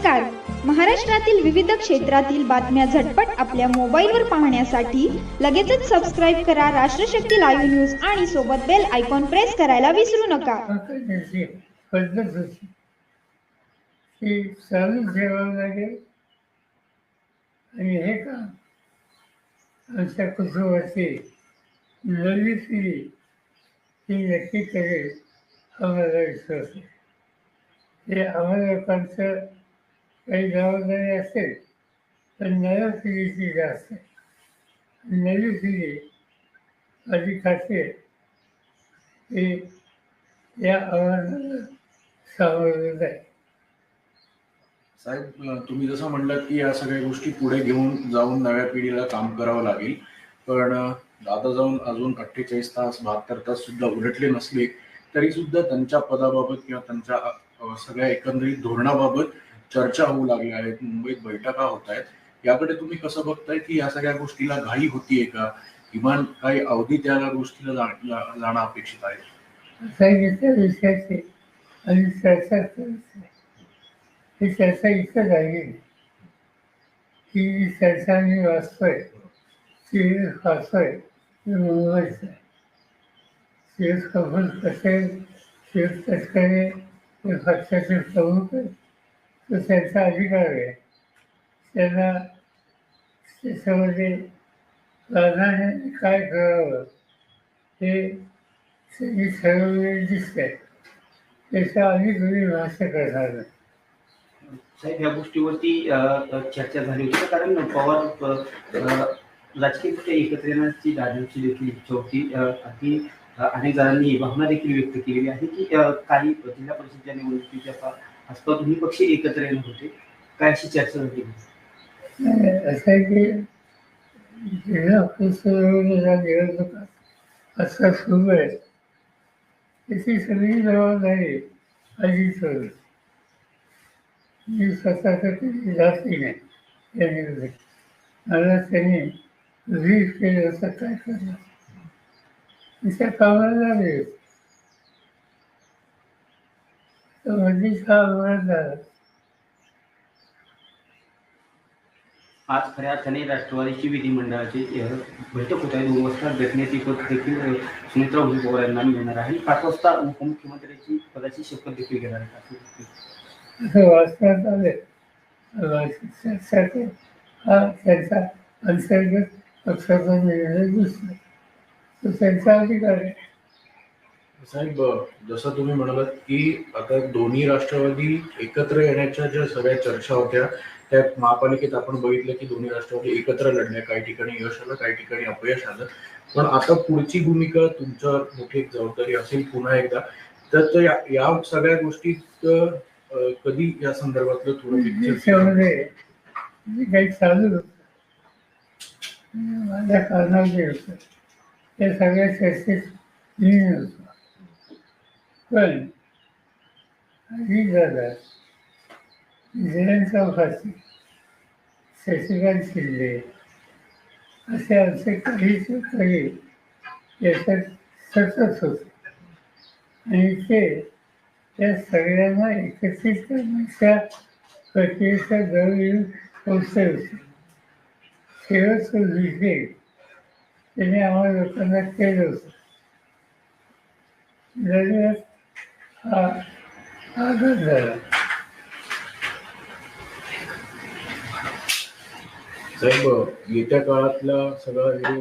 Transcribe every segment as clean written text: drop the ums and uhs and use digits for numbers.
नमस्कार. महाराष्ट्रातील विविध क्षेत्रातील बातम्या झटपट आपल्या मोबाईलवर पाहण्यासाठी लगेचच सबस्क्राईब करा राष्ट्रशक्ती लाईव्ह न्यूज आणि सोबत बेल आयकॉन प्रेस करायला विसरू नका. पद्धत होती ती चालू ठेवावं लागेल आणि हे काम आमच्या कुटुंबाची नवी पिढी ही नक्की करेल आम्हाला विश्वास आहे. हे आम्हाला लोकांचं काही जबाबदारी असेल पण नव्या पिढीची जास्त आहे. नवी पिढी माझी खात्री आहे की या आव्हानाला सामोरं जाईल. साहेब, तुम्ही जसं म्हणलात की या सगळ्या गोष्टी पुढे घेऊन जाऊन नव्या पिढीला काम करावं लागेल, पण आता जाऊन अजून 48 तास 72 तास सुद्धा उलटले नसले तरी सुद्धा त्यांच्या पदाबाबत किंवा त्यांच्या सगळ्या एकंदरीत धोरणाबाबत चर्चा होऊ लागल्या आहेत. मुंबईत बैठका होत आहेत. याकडे तुम्ही कसं बघताय की या सगळ्या गोष्टीला घाई होतीये का? किमान काही अवधी त्या गोष्टीला जाणं अपेक्षित आहे? सांगितल्या विषयाची आणि चर्चा करायची. ही चर्चा इथं झाली ही चर्चा मी वाचतोय ती वाचतोय मुंबईचं आहे. शिव कपूर पटेल, शिव तटकरे हे पक्षाचे प्रमुख आहेत. तो त्यांचा अधिकार आहे. त्यांना त्याच्यामध्ये प्राधान्याने काय करावं हे त्यांनी ठरवलेले दिसतंय. त्याच्या आम्ही कोणी भाष्य करणार नाही. साहेब, या गोष्टीवरती चर्चा झाली होती कारण पवार राजकीय एकत्र येण्याची दादांची देखील इच्छा होती. अगदी अनेक जणांनी भावना देखील व्यक्त केलेली आहे की काही जिल्हा परिषदेच्या निवडणुकीच्या आसपास दोन्ही पक्ष एकत्र येणार होते. काय अशी चर्चा झाली? असं आहे की जिल्हा परिषदेच्या निवडणुका आता सुरू आहेत त्याची सगळी जबाबदारी अजित मी स्वतःचं कधी जाती नाही या निवडणुकीत. मला त्यांनी रीड केलं होतं काय करणार त्या कामाला लागले तर मध्येच हा अपघात झाला. आज खऱ्या अर्थाने राष्ट्रवादीची विधिमंडळाची बैठक होत आहे. 2 वाजता घटनेची पद देखील सुमित्रा पवार यांना मिळणार आहे. 5 वाजता उपमुख्यमंत्र्यांची पदाची शपथ देखील घेणार आहे. असं वाचण्यात आले हा त्यांचा अंतर्गत पक्षाचा निर्णय दिसला तो त्यांचा अधिकार आहे. साहेब, जसं तुम्ही म्हणालात की आता दोन्ही राष्ट्रवादी एकत्र येण्याच्या ज्या सगळ्या चर्चा होत्या त्या महापालिकेत आपण बघितलं की दोन्ही राष्ट्रवादी एकत्र लढल्या. काही ठिकाणी यश आलं, काही ठिकाणी अपयश आलं. पण आता पुढची भूमिका तुमच्यावर मोठी एक जबाबदारी असेल पुन्हा एकदा. तर या सगळ्या गोष्टीत कधी या संदर्भातलं थोडं त्याच्यामध्ये काही चालू होतं माझ्या कारणामध्ये होतं त्या सगळ्या चर्चेत मी होतो. पण आधी झाला जयंत चौकासी, शशिकांत शिंदे असे आमचे काही याच्यात सतत होते आणि ते त्या सगळ्यांना एकत्रित करण्याच्या प्रक्रियेचा जवळ पोचले होते. शेवटचं विषय त्याने आम्हाला लोकांना केलं होतं. दरम्यान हा आघात झाला. साहेब, येत्या काळातल्या सगळं हे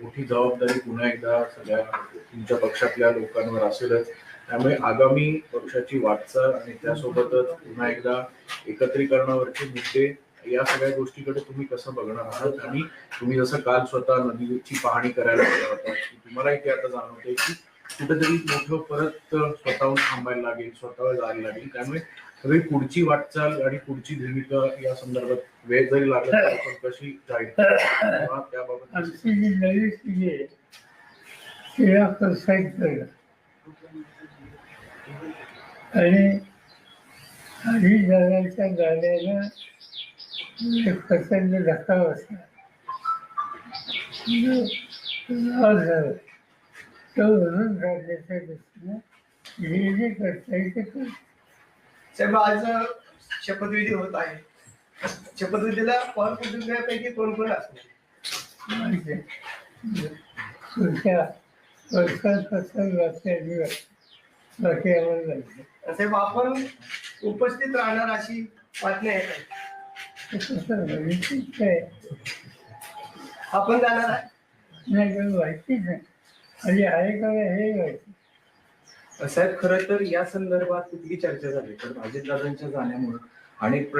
मोठी जबाबदारी पुन्हा एकदा सगळ्या तुमच्या पक्षातल्या लोकांवर असेलच. त्यामुळे आगामी पक्षाची वाटचाल आणि त्यासोबतच पुन्हा एकदा एकत्रीकरणावरचे मुद्दे या सगळ्या गोष्टीकडे तुम्ही कसं बघणार आहात? आणि तुम्ही जसं काल स्वतः नदीची पाहणी करायला गेला होता तुम्हालाही ते आता जाणवतंय की कुठेतरी मोठं परत स्वतःहून थांबायला लागेल, स्वतःवर जायला लागेल. त्यामुळे सगळी पुढची वाटचाल आणि पुढची भूमिका या संदर्भात वेळ जरी लागला तरी कशी जाईल त्याबाबत आमची जी नवी पिढी आहे तिला प्रोत्साहित करणं आणि आधी जगाच्या गाड्याला एक प्रचंड धक्का बसला झालं तो भरून काढण्याच्या दृष्टीनं जे जे करता येईल ते करतो. साहेब, आज शपथविधी होत आहे. शपथविधीला पवार कुटुंबियापैकी कोण कोण असणार? माहिती पुढच्या वर्षांपासून लक्षात दिवस बाकी आम्हाला जायचं. साहेब आपण उपस्थित राहणार अशी बातमी आहे का? तसं माहितीच आहे. आपण जाणार आहे? नाही काही माहितीच नाही. आणि आहे का हे माहिती. साहेब खरं तर या संदर्भात कुठली चर्चा झाली तर अजितदादांच्या जाण्यामुळे अनेक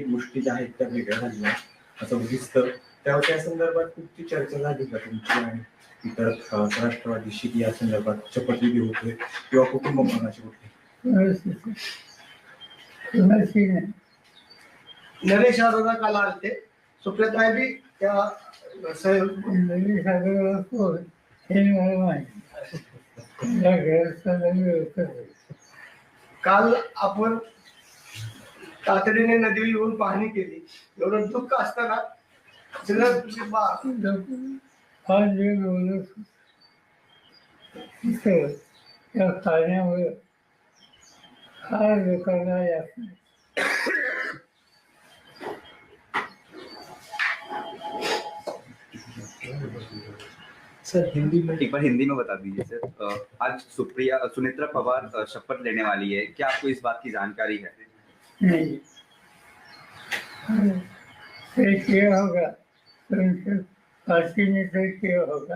गोष्टी ज्या आहेत त्या वेगळ्या झाल्या असं दिसतं. त्या संदर्भात कुठची चर्चा झाली का तुमची आणि इतर राष्ट्रवादीशी या संदर्भात शपथविधी होते किंवा कुटुंब मनाची कुठली? कुणाची नाही. नरेश आरोग्य काल आलते, सुप्रियाताई बी त्या नवी सागर कोण हे मला माहिती. या घराचा नवी ओळखत. काल आपण तातडीने नदीवर येऊन पाहणी केली. एवढं दुःख असताना सगळं फार वेळ बोलत तिथं त्या खाण्यामुळे फार लोकांना यात सर हिंदी में एक बार हिंदी में बता दीजिए सर। आज सुनेत्रा पवार शपथ लेने वाली है, क्या आपको इस बात की जानकारी है? नहीं तय किया होगा तो उनके पार्टी ने तय किया होगा।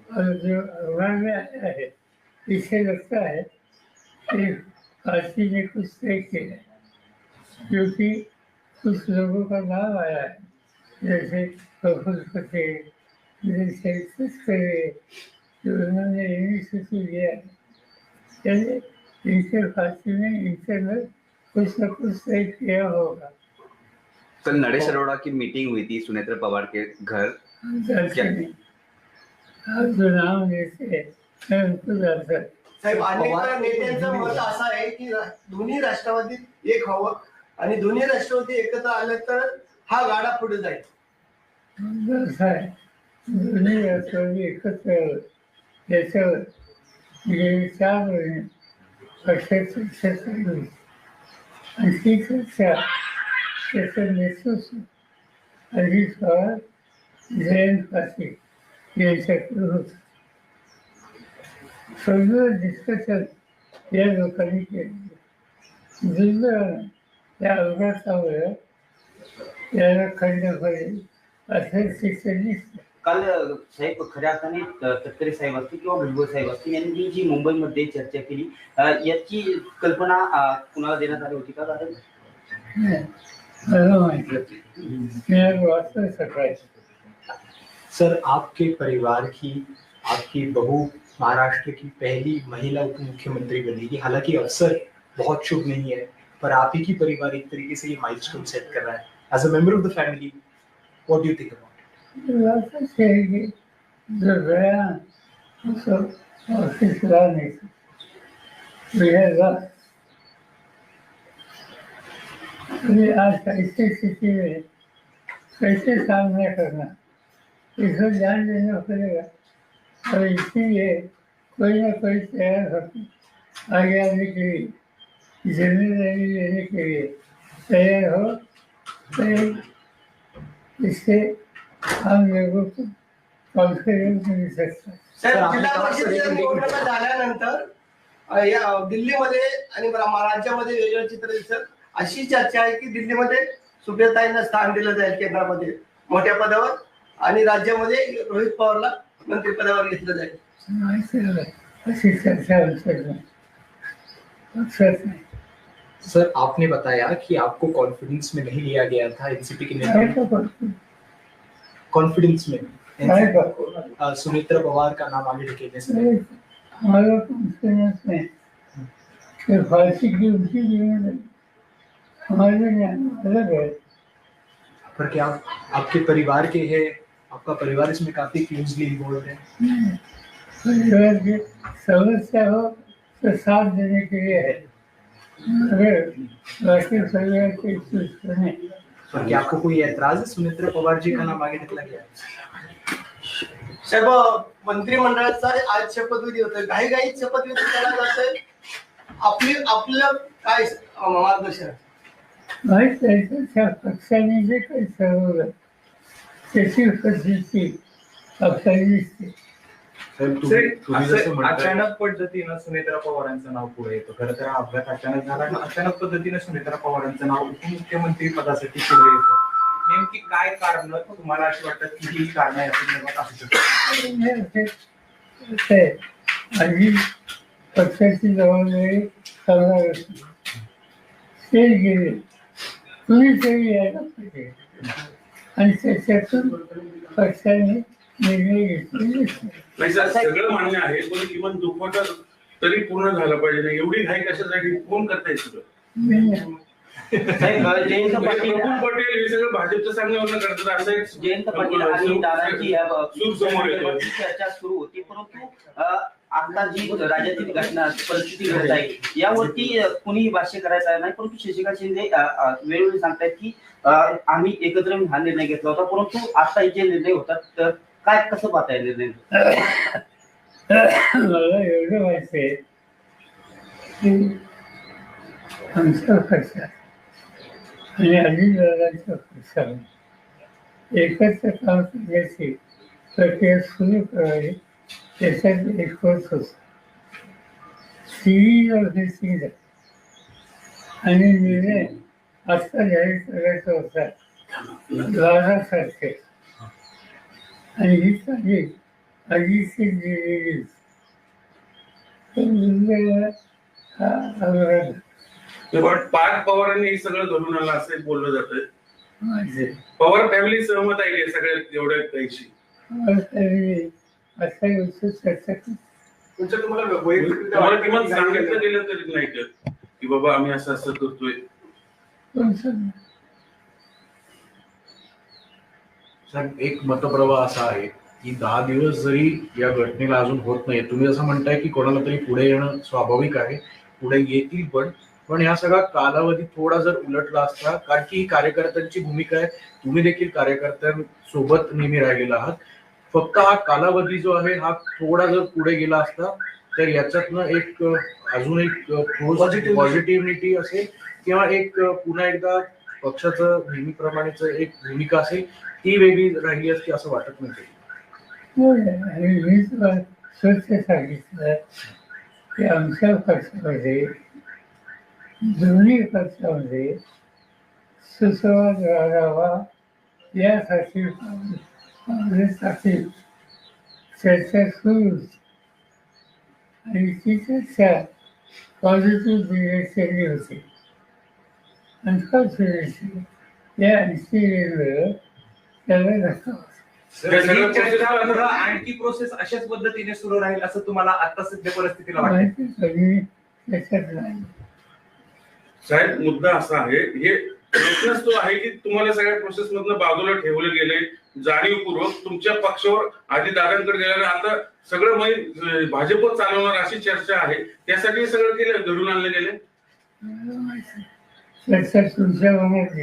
और जो अखबार में आया है इसे लगता है कि पार्टी ने कुछ तय किया है, क्योंकि कुछ लोगों का नाम आया है जैसे प्रफुल्ल पटेल, जैसे तस्करे जो उन्होंने इनिशिएटिव लिया है। यानी इनके पार्टी ने इंटरनल कुछ न कुछ तय किया होगा। कल नरेश अरोड़ा की मीटिंग हुई थी सुनेत्रा पवार के घर। आप जो नाम लेते हैं मैं उनको जानता हूं। साहेब अनेक नेत्यांचं मत असं आहे की दोन्ही राष्ट्रवादीत एक व्हावं आणि दोन्ही राष्ट्रवादी एकत्र आलं तर हा गाडा पुढे जाईल. असं आहे, दोन्ही राष्ट्रवादी एकत्र यावं याच्यावर गेली 4 महिने पक्षाची चर्चा झाली आणि ती चर्चा त्याचं नेतृत्व अजित पवार, जयंत पाटील यांच्याकडे होतं. सगळं डिस्कशन या लोकांनी केलं. दुर्दैवानं त्या अपघातामुळे याला खंड पडेल असं शिक्षण दिसतं. काल साहेब खऱ्या अर्थाने तटकरे साहेब असतील किंवा भुजबळ साहेब असतील यांनी जी मुंबईमध्ये चर्चा केली याची कल्पना कुणाला देण्यात आली होती का? कारण मला माहिती मी वाचलं सकाळी. सर आपके परिवार की आपकी बहू महाराष्ट्र की पहली महिला उप मुख्यमंत्री बनेगी। हालांकि अवसर बहुत शुभ नहीं है, पर आप ही की परिवार एक तरीके से ये माइलस्टोन सेट कर रहा है। As a member of the family, what do you think about it? वाचलं की जो गया उसको ऑफिस लाने अभी आज ऐसी स्थिति में कैसे सामना करना इसको ध्यान देना पड़ेगा। और इसीलिए कोई ना कोई तैयार होकर आगे आने के लिए, जिम्मेदारी लेने के लिए तैयार हो, तो इससे हम लोगों को कॉन्फिडेंस मिल सकता है। साहेब जिल्हा परिषदेच्या निवडणुका झाल्यानंतर या दिल्लीमध्ये आणि राज्यामध्ये वेगळं चित्र दिसत. अशी चर्चा आहे की दिल्लीमध्ये सुप्रियाताईंना स्थान दिलं जाईल केंद्रामध्ये मोठ्या पदावर आणि राज्यामध्ये रोहित पवारला मंत्रिपदावर घेतलं जाईल. अशी चर्चा नहीं। सर आपने बताया कि आपको कॉन्फिडेंस में नहीं लिया गया था एनसीपी के नेता, कॉन्फिडेंस में सुनेत्रा पवार का नाम आगे ढकेलने से हमारा कॉन्फिडेंस में फांसी की उनकी जिम्मेदारी हमारे अलग है। पर क्या आपके परिवार के है, आपका परिवार इसमें काफी क्लोजली इन्वॉल्व है? परिवार की समस्या हो तो साथ देने के लिए है, अगर बाकी परिवार के सुने। पर क्या आपको कोई ऐतराज है सुनेत्रा पवार जी का नाम आगे निकला गया? साहेब मंत्रिमंडळाचा आज शपथविधी होतोय, घाईघाईत शपथविधी केला जातोय. आपलं काय मार्गदर्शन? माहीत आहे तर त्या पक्षाने जे काही ठरवलं त्याची प्रसिद्धी आपल्याला दिसते. साहेब, तुम्ही जसं असं म्हणताय अचानक पद्धतीनं सुनेत्रा पवारांचं नाव पुढे येतं. खरं तर हा अपघात अचानक झाला आणि अचानक पद्धतीनं सुनेत्रा पवारांचं नाव उपमुख्यमंत्री पदासाठी पुढे येतं. नेमकी काय कारण तुम्हाला अशी वाटतात की ही कारण या संदर्भात असू शकतात? आधी पक्षाची जबाबदारी करणार असते ते गेले कुणीतरी यायला पाहिजे आणि त्याच्यातून पक्षाने निर्णय घेतलेले नाही सर, सगळं मान्य आहे पण किमान दुखवटा तरी पूर्ण झाला पाहिजे ना. एवढी घाई कशासाठी? कोण करताय सगळं? नाही. साहेब जयंत म्हणजे पाटील प्रफुल्ल पटेल हे सगळं भाजपच्या सांगण्यावरनं करतात असं एक जयंत पाटील आणि दादांची या सूर समोर येतो. चर्चा सुरू होती, परंतु आता जी राज्यातील घटना परिस्थिती घडत आहे यावरती कुणीही भाष्य करायचं नाही. परंतु शशिकांत शिंदे वेळोवेळी सांगतायत की आम्ही एकत्र येऊन हा निर्णय घेतला होता, परंतु आता जे निर्णय होतात तर काय कसं पाहता येईल निर्णय? मला एवढं माहिती आहे की आमच्या पक्षात आणि अजितदादांच्या पक्षाने एकत्र काम करण्याची प्रक्रिया सुरू करावी त्याच्यात एक होत होता. सिरीज ऑफ मिटिंग आणि निर्णय आत्ता जाहीर करायचा होता 12 तारखेला आणि ही तारीख आधीची दिलेली पण पार्थ पवारांनी हे सगळं घडून आलं असं बोललं जातंय. माझे पवार फॅमिली सहमत आहे का सगळ्या एवढ्या काहीशी? असा गोष्ट चर्चा तुमच्या तुम्हाला वैयक्तिक तुम्हाला किमान सांगितलं गेलं तरी नाही का की बाबा आम्ही असं असं करतोय? साहेब, एक मतप्रवाह असा आहे की 10 दिवस जरी या घटनेला अजून होत नाही, तुम्ही जसं म्हणताय की कोणाला तरी पुढे येणं स्वाभाविक आहे, पुढे येतील पण या सगळा कालावधी थोडा जर उलटला असता, कारण की ही कार्यकर्त्यांची भूमिका आहे, तुम्ही देखील कार्यकर्त्यांसोबत नेहमी राहिलेला आहात. फक्त हा कालावधी जो आहे हा थोडा जर पुढे गेला असता तर याच्यातनं एक अजून एक पॉझिटिव्हिटी असेल किंवा एक पुन्हा एकदा पक्षाचं नेहमीप्रमाणेच एक भूमिका असेल ती वेगळी राहिली असती असं वाटत नाही. आणि मी तुला स्वच्छ सांगितलं की आमच्या पक्षामध्ये दोन्ही पक्षामध्ये सुसंवाद राहावा यासाठी काँग्रेससाठी चर्चा सुरू होती आणि ती चर्चा पॉझिटिव्ह डिरेक्शनली होती. अनफॉर्च्युनेटली या अन्सिडेंटवर त्याला धक्का बसला. ही चर्चा आणखी प्रोसेस अशाच पद्धतीने सुरू राहील असं तुम्हाला आता सध्या परिस्थितीला वाटतं? माहिती कधी त्याच्यात नाही. साहेब, मुद्दा असा आहे, हे प्रश्नच तो आहे की तुम्हाला सगळ्या प्रोसेस मधनं बाजूला ठेवले गेले जाणीवपूर्वक तुमच्या पक्षावर आधी दादांकडे गेल्याने आता सगळं भाजपच चालवणार अशी चर्चा आहे, त्यासाठी सगळं केलं घडून आणले गेले. चर्चा तुमच्या मनात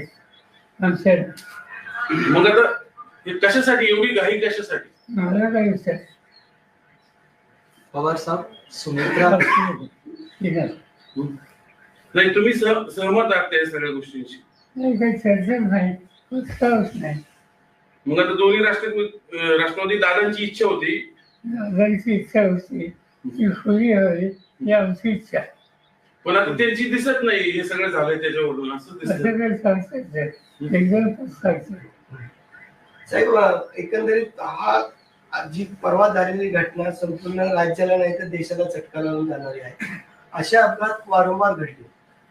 आमच्या मग आता हे कशासाठी एवढी घाई कशासाठी? मला काय विचार पवार साहब, सुनेत्रा नाही, तुम्ही सहमत आहात त्या सगळ्या गोष्टींशी? नाही, काही चर्चा नाही, उत्साहच नाही. मग आता दोन्ही राष्ट्रवादी दादांची इच्छा होती, दादांची इच्छा होती ती खुली हवी ही आमची इच्छा. पण आता त्यांची दिसत नाही हे सगळं झालंय त्याच्यावरून असं दिसत. असं काही सांगता येत एकदम सांगतो. साहेब, एकंदरीत हा जी परवा झालेली घटना संपूर्ण राज्याला नाही तर देशाला चटका लावून जाणारी आहे. अशा अपघात वारंवार घडले,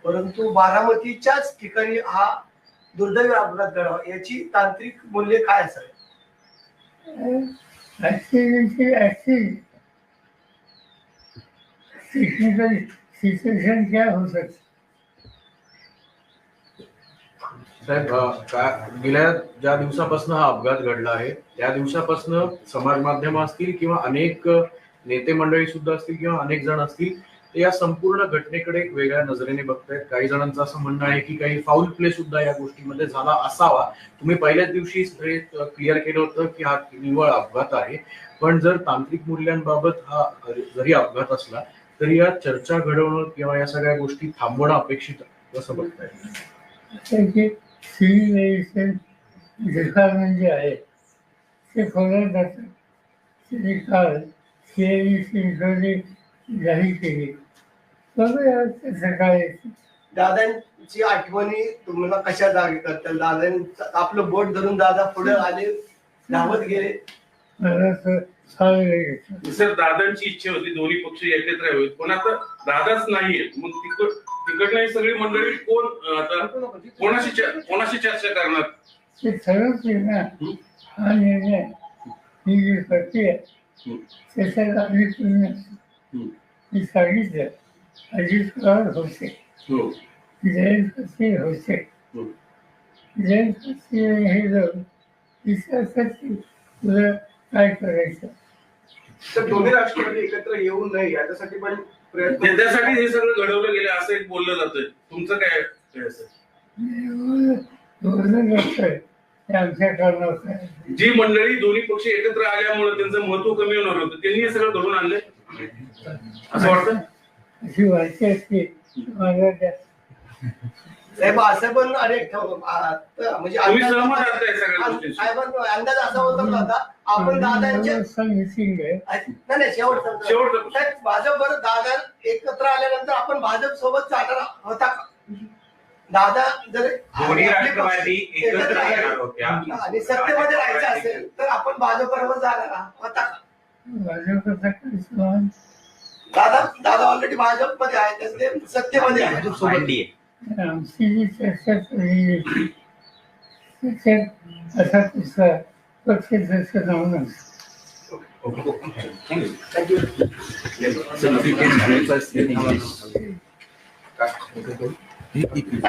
परंतु बारामतीच्याच ठिकाणी हा दुर्दैवी अपघात घडावा याची तांत्रिक मूल्य काय असावे? टेक्निकल सिच्युएशन क्या हो सकते? साहेब, गेल्या ज्या दिवसापासून हा अपघात घडला आहे त्या दिवसापासून समाज माध्यम असतील किंवा अनेक नेते मंडळी सुद्धा असतील किंवा अनेक जण असतील ते या संपूर्ण घटनेकडे एक वेगळ्या नजरेने बघतायत. काही जणांचं असं म्हणणं आहे की काही फाऊल प्ले सुद्धा या गोष्टीमध्ये झाला असावा. तुम्ही पहिल्याच दिवशी क्लिअर केलं होतं की हा निव्वळ अपघात आहे, पण जर तांत्रिक मूल्यांबाबत हा जरी अपघात असला तरी या चर्चा घडवणं किंवा या सगळ्या गोष्टी थांबवणं अपेक्षित कसं बघताय? पक्षाचे सिव्हिलायझेशन डिपार्टमेंट जे आहे ते खोल्यात जातं. त्यांनी काल CID जाहीर केली. बघूया त्याचं काय आहे. दादांची आठवणी तुम्हाला कशा जागी करतात? दादांचं आपलं बोट धरून दादा पुढे आले, धावत गेले. मला तर चांगलं घेतलं. सर दादांची इच्छा होती दोन्ही पक्ष एकत्र यावेत, पण आता दादाच नाहीये. मग तिकडनं ही सगळी मंडळी कोण आता कोणाशी चर्चा करणार? ते ठरवते ना. हा निर्णय ही जी प्रक्रिया त्याच्यात आम्ही पूर्ण मी सांगितलं. अजित पवार होते, जयंत पाटील होते. जयंत पाटील हे जाऊन विचारतात की तुला काय करायचं. तर दोन्ही राष्ट्रवादी एकत्र येऊ नये याच्यासाठी पण प्रयत्न. त्यासाठी हे सगळं घडवलं गेलं असं एक बोललं जातंय. तुमचं काय असं? बोलणं नसतंय ते आमच्या कारणावर काय. जी मंडळी दोन्ही पक्ष एकत्र आल्यामुळे त्यांचं महत्व कमी होणार होतं, त्यांनी हे सगळं घडवून आणलंय असं वाटतं. अशी वाटते असते मला त्या साहेब असं पण अनेक म्हणजे तुम्ही सहमत आहात या सगळ्या गोष्टींशी? साहेबांचा अंदाज असा होता का आता आपण दादांच्या मिसिंग आहे. नाही शेवटचा साहेब भाजप दादा एकत्र आल्यानंतर आपण भाजप सोबत चालणार होता का? दादा जर दोन्ही राष्ट्रवादी एकत्र येणार होत्या आणि सत्तेमध्ये राहायचं असेल तर आपण भाजप बरोबर जाणार होता का? भाजपचा काही सवाल दादा ऑलरेडी भाजप मध्ये आहे, तर ते सत्तेमध्ये आहे. आमची जी चर्चा झालेली होती त्याच्यात असा तिसरा पक्ष त्याचं नाव नसतं. Sir, if you can help us in English.